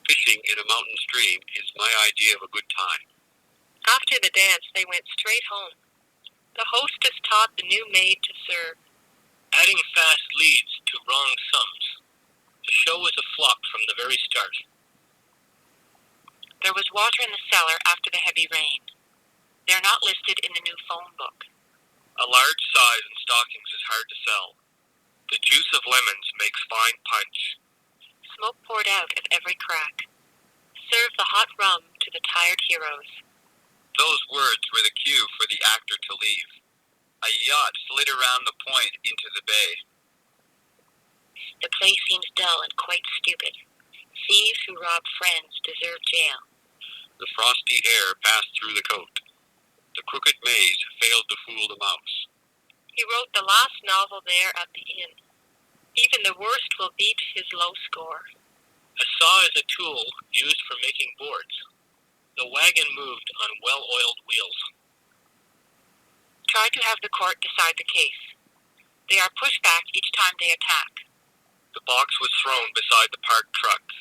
Fishing in a mountain stream is my idea of a good time. After the dance, they went straight home. The hostess taught the new maid to serve. Adding fast leads to wrong sums. The show was a flop from the very start. There was water in the cellar after the heavy rain. They are not listed in the new phone book. A large size in stockings is hard to sell. The juice of lemons makes fine punch. Smoke poured out of every crack. Serve the hot rum to the tired heroes. Those words were the cue for the actor to leave. A yacht slid around the point into the bay. The play seems dull and quite stupid. Thieves who rob friends deserve jail. The frosty air passed through the coat. The crooked maze failed to fool the mouse. He wrote the last novel there at the inn. Even the worst will beat his low score. A saw is a tool used for making boards. The wagon moved on well-oiled wheels. Try to have the court decide the case. They are pushed back each time they attack. The box was thrown beside the parked trucks.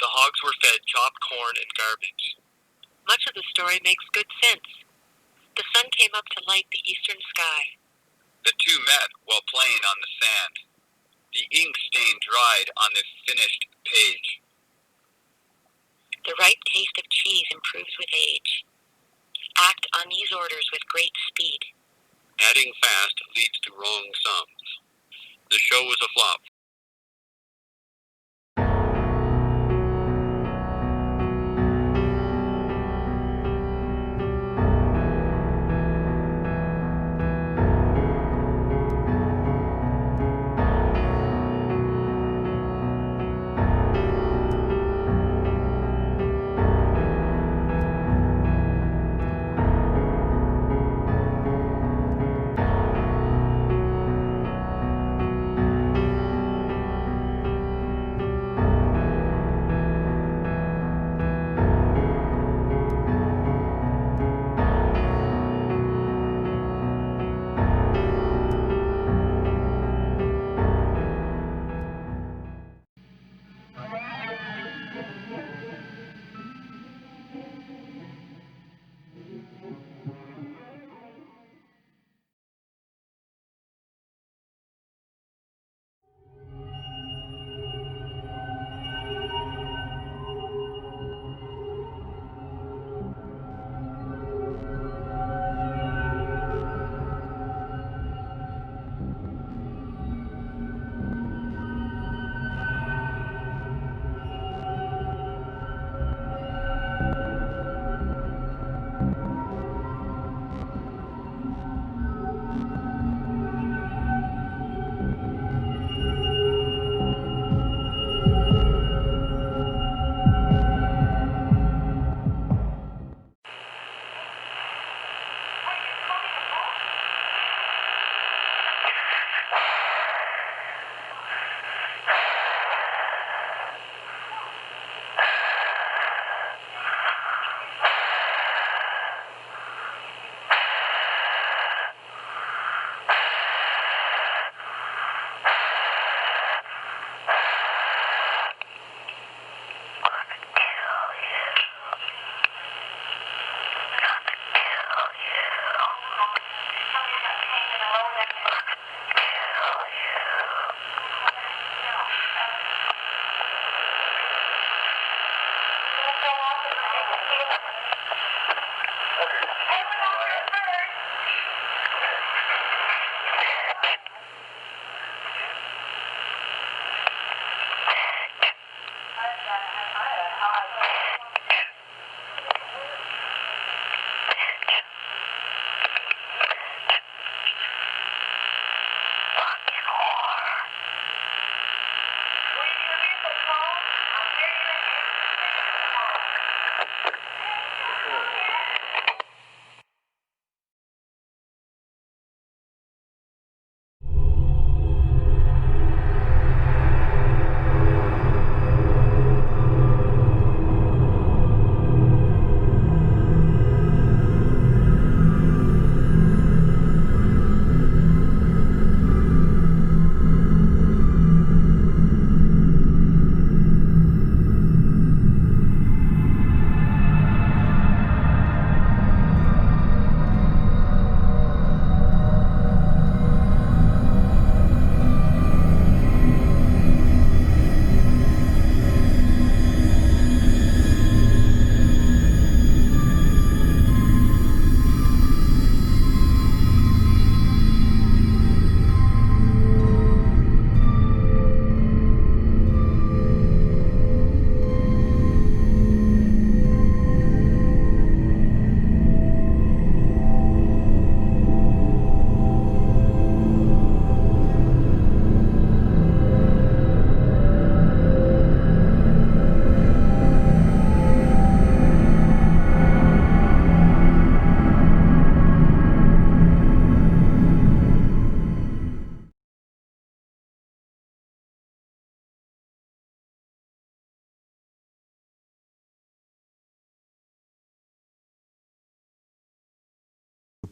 The hogs were fed chopped corn and garbage. Much of the story makes good sense. The sun came up to light the eastern sky. The two met while playing on the sand. The ink stain dried on the finished page. The ripe taste of cheese improves with age. Act on these orders with great speed. Adding fast leads to wrong sums. The show was a flop.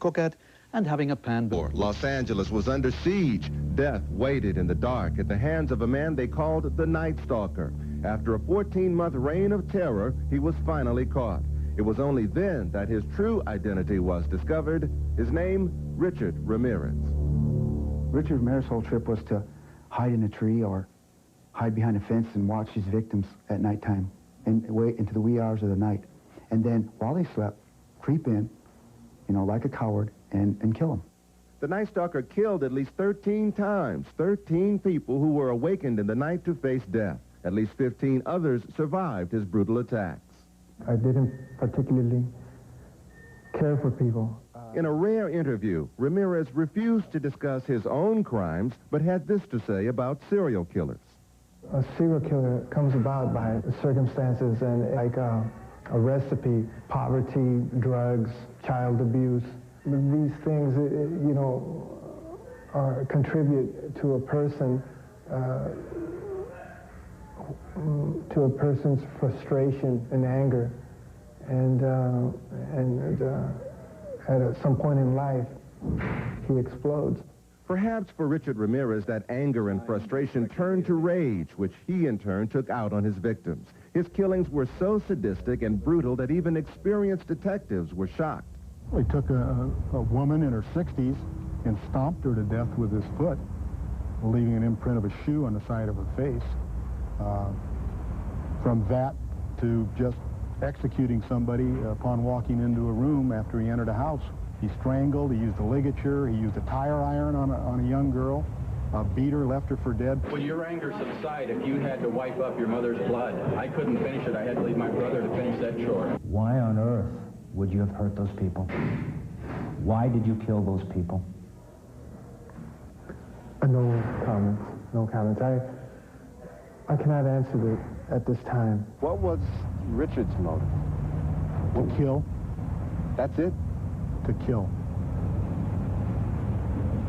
cook at and having a pan. Los Angeles was under siege. Death waited in the dark at the hands of a man they called the Night Stalker. After a 14-month reign of terror, he was finally caught. It was only then that his true identity was discovered. His name, Richard Ramirez. Richard Ramirez's whole trip was to hide in a tree or hide behind a fence and watch his victims at nighttime and wait into the wee hours of the night. And then, while they slept, creep in, like a coward, and kill them. The Night Stalker killed at least 13 times, 13 people who were awakened in the night to face death. At least 15 others survived his brutal attacks. I didn't particularly care for people. In a rare interview, Ramirez refused to discuss his own crimes, but had this to say about serial killers. A serial killer comes about by circumstances and like a recipe, poverty, drugs, child abuse. These things, contribute to a person, to a person's frustration and anger, and at some point in life, he explodes. Perhaps for Richard Ramirez, that anger and frustration turned to rage, which he in turn took out on his victims. His killings were so sadistic and brutal that even experienced detectives were shocked. He took a woman in her 60s and stomped her to death with his foot, leaving an imprint of a shoe on the side of her face. From that to just executing somebody upon walking into a room after he entered a house. He strangled, he used a ligature, he used a tire iron on a young girl, beat her, left her for dead. Will your anger subside if you had to wipe up your mother's blood? I couldn't finish it. I had to leave my brother to finish that chore. Why on earth would you have hurt those people? Why did you kill those people? No comments. No comments. I cannot answer it at this time. What was Richard's motive? To kill. That's it? To kill.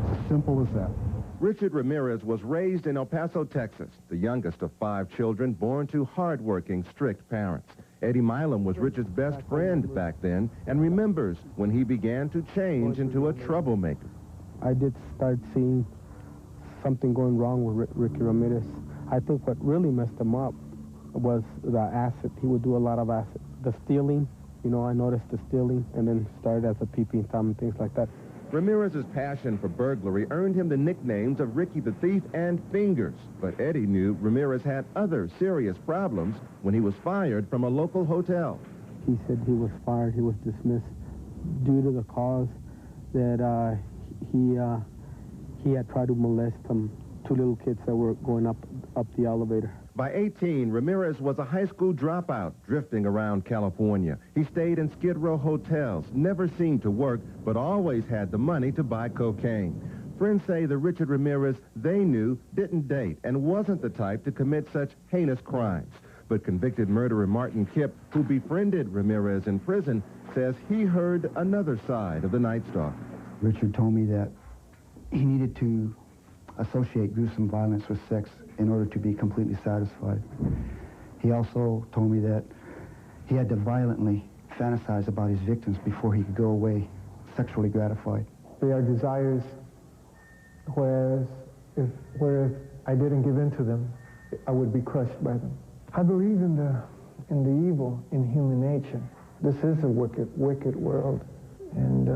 It's as simple as that. Richard Ramirez was raised in El Paso, Texas, the youngest of 5 children born to hardworking, strict parents. Eddie Milam was Richard's best friend back then and remembers when he began to change into a troublemaker. I did start seeing something going wrong with Ricky Ramirez. I think what really messed him up was the acid. He would do a lot of acid. The stealing, I noticed the stealing, and then started as a peeping Tom and things like that. Ramirez's passion for burglary earned him the nicknames of Ricky the Thief and Fingers. But Eddie knew Ramirez had other serious problems when he was fired from a local hotel. He said he was fired, he was dismissed due to the cause that he had tried to molest two little kids that were going up the elevator. By 18, Ramirez was a high school dropout, drifting around California. He stayed in Skid Row hotels, never seemed to work, but always had the money to buy cocaine. Friends say the Richard Ramirez they knew didn't date and wasn't the type to commit such heinous crimes. But convicted murderer Martin Kipp, who befriended Ramirez in prison, says he heard another side of the Night Stalker. Richard told me that he needed to associate gruesome violence with sex in order to be completely satisfied. He also told me that he had to violently fantasize about his victims before he could go away sexually gratified. They are desires, whereas if I didn't give in to them, I would be crushed by them. I believe in the evil in human nature. This is a wicked world, and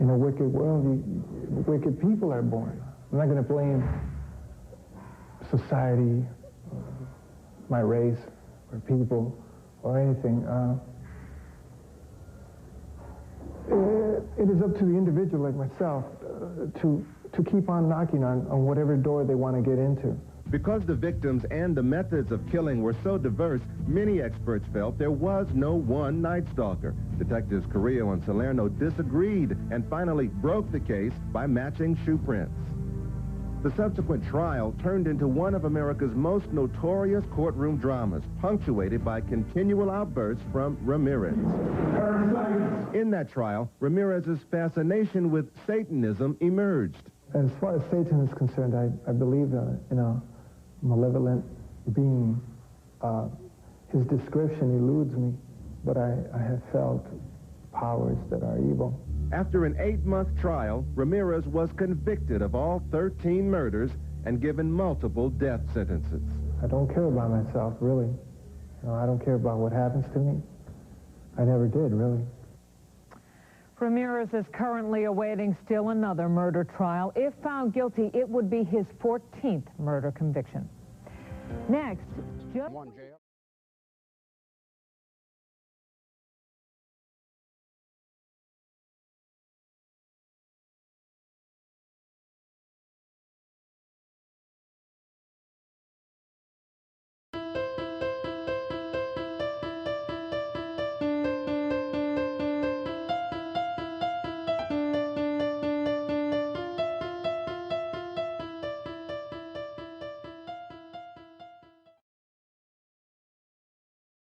in a wicked world, wicked people are born. I'm not going to blame society, my race, or people, or anything. It is up to the individual like myself to keep on knocking on whatever door they want to get into. Because the victims and the methods of killing were so diverse, many experts felt there was no one Night Stalker. Detectives Carrillo and Salerno disagreed and finally broke the case by matching shoe prints. The subsequent trial turned into one of America's most notorious courtroom dramas, punctuated by continual outbursts from Ramirez. In that trial, Ramirez's fascination with Satanism emerged. As far as Satan is concerned, I believe in a malevolent being. His description eludes me, but I have felt powers that are evil. After an 8-month trial, Ramirez was convicted of all 13 murders and given multiple death sentences. I don't care about myself, really. I don't care about what happens to me. I never did, really. Ramirez is currently awaiting still another murder trial. If found guilty, it would be his 14th murder conviction. Next,